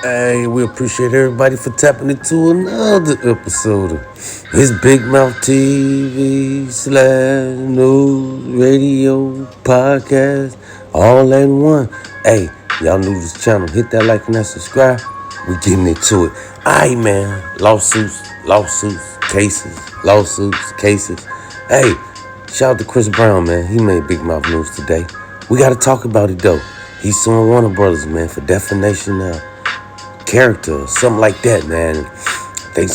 Hey, we appreciate everybody for tapping into another episode of his Big Mouth TV slash news radio podcast all in one. Hey, y'all new to this channel, hit that like and that subscribe. We getting into it. Aight, man, lawsuits, cases. Hey, shout out to Chris Brown, man. He made Big Mouth news today. We gotta talk about it though. He's suing Warner Brothers, man, for defamation now. Character, something like that, man. They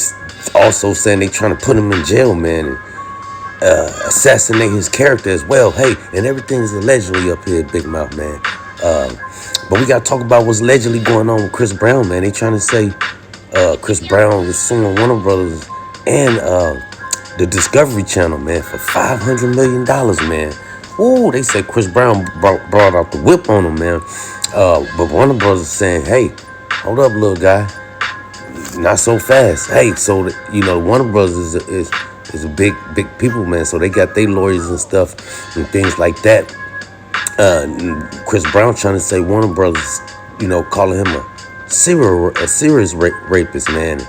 also saying they trying to put him in jail, man, and assassinate his character as well. Hey, and everything is allegedly up here, Big Mouth, man. But we got to talk about what's allegedly going on with Chris Brown, man. They trying to say Chris Brown is suing Warner Brothers and the Discovery Channel, man, for $500 million, man. Ooh, they said Chris Brown brought out the whip on him, man. But Warner Brothers saying, hey, hold up, little guy. Not so fast. Hey, so Warner Brothers is a big people, man. So they got their lawyers and stuff and things like that. Chris Brown trying to say Warner Brothers, calling him a serious rapist, man.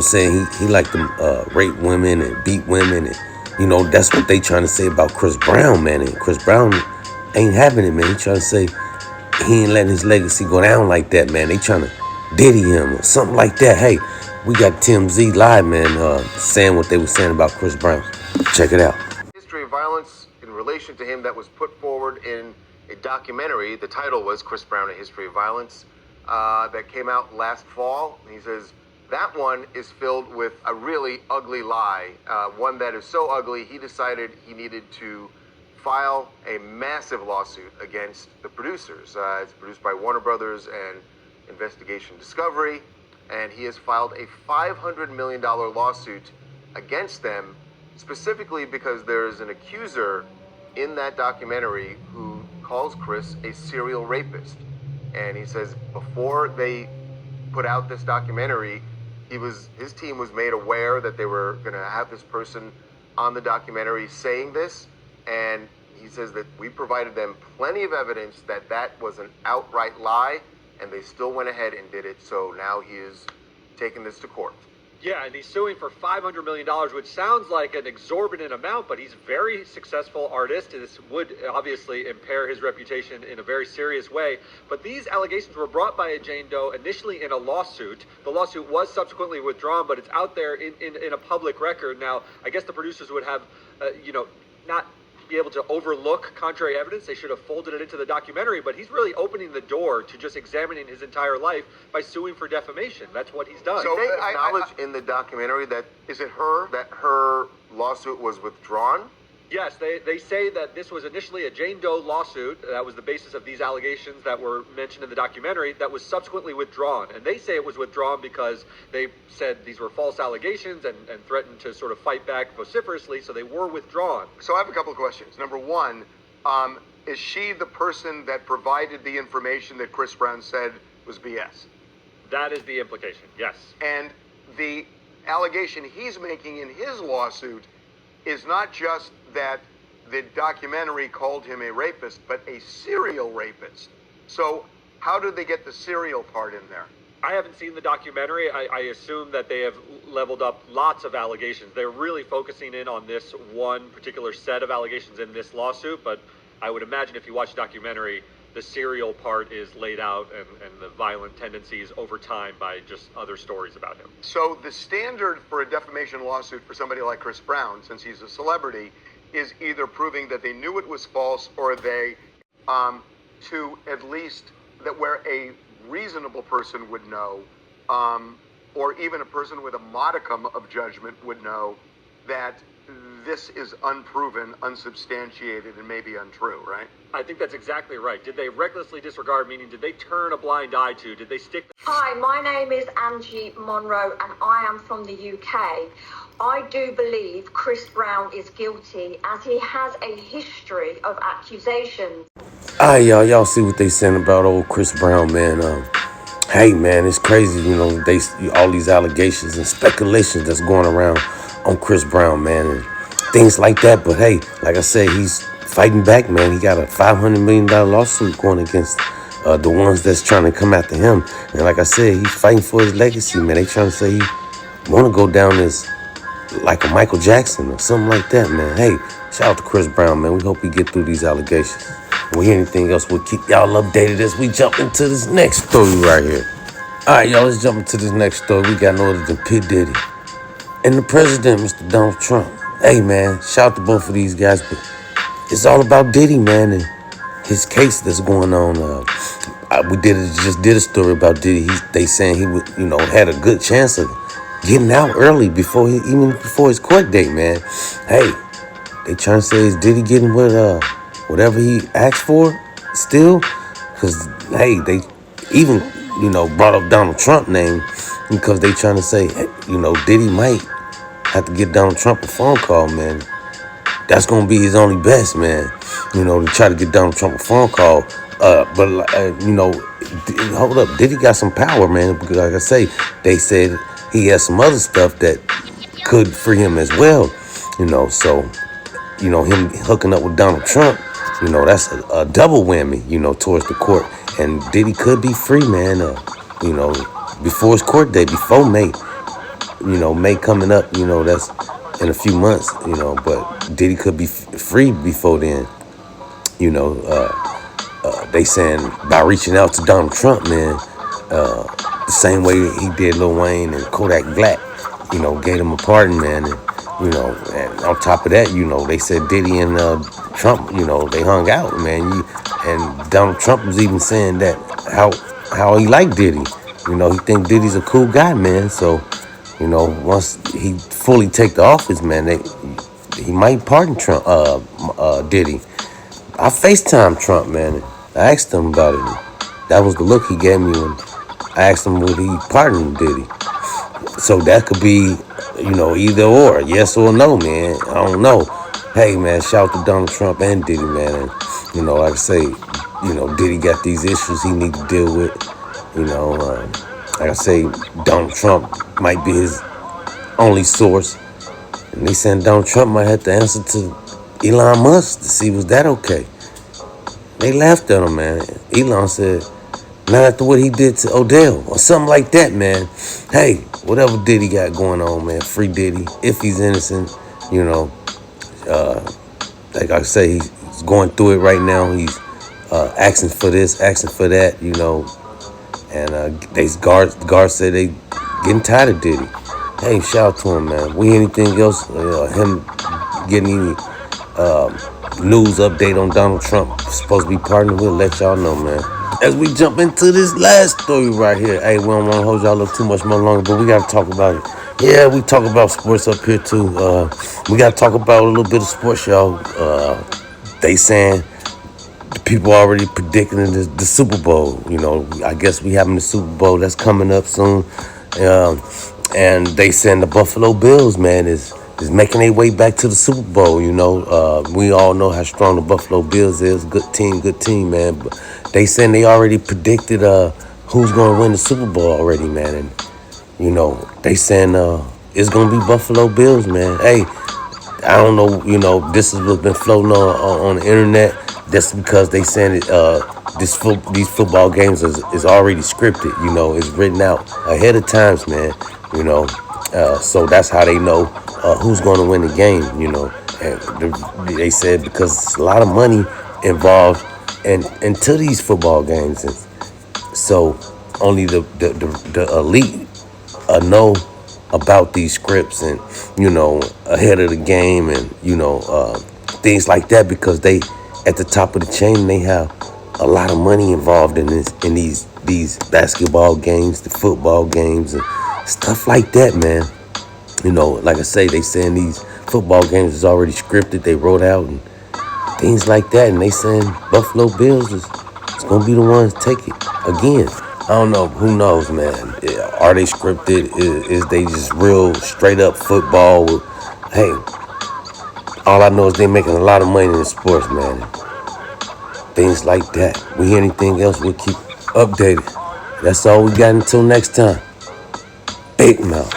Saying he like to rape women and beat women, and that's what they trying to say about Chris Brown, man. And Chris Brown ain't having it, man. He trying to say he ain't letting his legacy go down like that, man. They trying to diddy him or something like that. Hey, we got Tim Z live, man, saying what they were saying about Chris Brown. Check it out. History of violence in relation to him that was put forward in a documentary. The title was Chris Brown, A History of Violence, that came out last fall. And he says that one is filled with a really ugly lie, one that is so ugly he decided he needed to file a massive lawsuit against the producers. It's produced by Warner Brothers and Investigation Discovery, and he has filed a $500 million lawsuit against them, specifically because there is an accuser in that documentary who calls Chris a serial rapist. And he says before they put out this documentary, his team was made aware that they were going to have this person on the documentary saying this, and he says that we provided them plenty of evidence that that was an outright lie, and they still went ahead and did it. So now he is taking this to court. Yeah, and he's suing for $500 million, which sounds like an exorbitant amount, but he's a very successful artist. This would obviously impair his reputation in a very serious way. But these allegations were brought by a Jane Doe initially in a lawsuit. The lawsuit was subsequently withdrawn, but it's out there in a public record. Now, I guess the producers would have, not be able to overlook contrary evidence. They should have folded it into the documentary, but he's really opening the door to just examining his entire life by suing for defamation. That's what he's done. So they acknowledge in the documentary that her lawsuit was withdrawn? Yes, they say that this was initially a Jane Doe lawsuit. That was the basis of these allegations that were mentioned in the documentary that was subsequently withdrawn. And they say it was withdrawn because they said these were false allegations and threatened to sort of fight back vociferously, so they were withdrawn. So I have a couple of questions. Number one, is she the person that provided the information that Chris Brown said was BS? That is the implication, yes. And the allegation he's making in his lawsuit is not just that the documentary called him a rapist, but a serial rapist. So how did they get the serial part in there? I haven't seen the documentary. I assume that they have leveled up lots of allegations. They're really focusing in on this one particular set of allegations in this lawsuit, but I would imagine if you watch the documentary, the serial part is laid out and the violent tendencies over time by just other stories about him. So the standard for a defamation lawsuit for somebody like Chris Brown, since he's a celebrity, is either proving that they knew it was false or they, to at least that where a reasonable person would know, or even a person with a modicum of judgment would know that this is unproven, unsubstantiated, and maybe untrue, right? I think that's exactly right. Did they recklessly disregard, meaning did they turn a blind eye to? Did they stick? Hi, my name is Angie Monroe and I am from the UK. I do believe Chris Brown is guilty as he has a history of accusations. All right, y'all see what they saying about old Chris Brown, man. Hey, man, it's crazy, they all these allegations and speculations that's going around on Chris Brown, man, and things like that. But hey, like I said, he's fighting back, man. He got a $500 million lawsuit going against the ones that's trying to come after him. And like I said, he's fighting for his legacy, man. They trying to say he want to go down as like a Michael Jackson or something like that, man. Hey, shout out to Chris Brown, man. We hope we get through these allegations. If we hear anything else, we'll keep y'all updated as we jump into this next story right here. All right, y'all, let's jump into this next story. We got no other than P. Diddy and the president, Mr. Donald Trump. Hey, man, shout out to both of these guys, but it's all about Diddy, man, and his case that's going on. We just did a story about Diddy. They saying he would, had a good chance of getting out early even before his court date, man. Hey, they trying to say is Diddy getting whatever he asked for still? Because hey, they even brought up Donald Trump name because they trying to say Diddy might have to give Donald Trump a phone call, man. That's gonna be his only best, man. To try to get Donald Trump a phone call. Hold up, Diddy got some power, man. Because like I say, they said he has some other stuff that could free him as well. So him hooking up with Donald Trump, that's a double whammy, towards the court. And Diddy could be free, man. Before his court date, before May. May coming up. That's in a few months. But Diddy could be free before then. They saying by reaching out to Donald Trump, man, the same way he did Lil Wayne and Kodak Black, gave him a pardon, man. And on top of that, they said Diddy and Trump, they hung out, man. And Donald Trump was even saying that how he liked Diddy. He think Diddy's a cool guy, man. So, once he fully take the office, man, he might pardon Trump, Diddy. I FaceTimed Trump, man. I asked him about it. That was the look he gave me when I asked him would he pardon Diddy. So that could be, either or, yes or no, man. I don't know. Hey, man, shout out to Donald Trump and Diddy, man. And, like I say, Diddy got these issues he need to deal with. Like I say, Donald Trump might be his only source. And they saying Donald Trump might have to answer to Elon Musk to see was that okay. They laughed at him, man. Elon said, not after what he did to Odell or something like that, man. Hey, whatever Diddy got going on, man, free Diddy. If he's innocent, like I say, he's going through it right now. He's asking for this, asking for that, And these guards said they getting tired of Diddy. Hey, shout out to him, man. We anything else? Him getting any news update on Donald Trump supposed to be pardoned, we'll let y'all know, man. As we jump into this last story right here. Hey, we don't want to hold y'all up too much more longer, but we got to talk about it. Yeah, we talk about sports up here too. We got to talk about a little bit of sports, y'all. They saying the people already predicting the Super Bowl. I guess we having the Super Bowl that's coming up soon. And they saying the Buffalo Bills, man, is making their way back to the Super Bowl. We all know how strong the Buffalo Bills is. Good team, man. But they saying they already predicted who's going to win the Super Bowl already, man. And, they saying it's going to be Buffalo Bills, man. Hey, I don't know, this is what's been floating on the internet. That's because they saying these football games is already scripted. It's written out ahead of times, man. So that's how they know who's going to win the game, And they said because it's a lot of money involved into these football games, and so only the elite know about these scripts and ahead of the game and things like that because they at the top of the chain. They have a lot of money involved in these basketball games, the football games, and stuff like that, man. Like I say, they saying these football games is already scripted. They wrote out and things like that. And they saying Buffalo Bills is going to be the ones to take it again. I don't know. Who knows, man? Are they scripted? Is they just real straight up football? Hey, all I know is they making a lot of money in the sports, man. Things like that. We hear anything else, we'll keep updated. That's all we got until next time. Big mouth.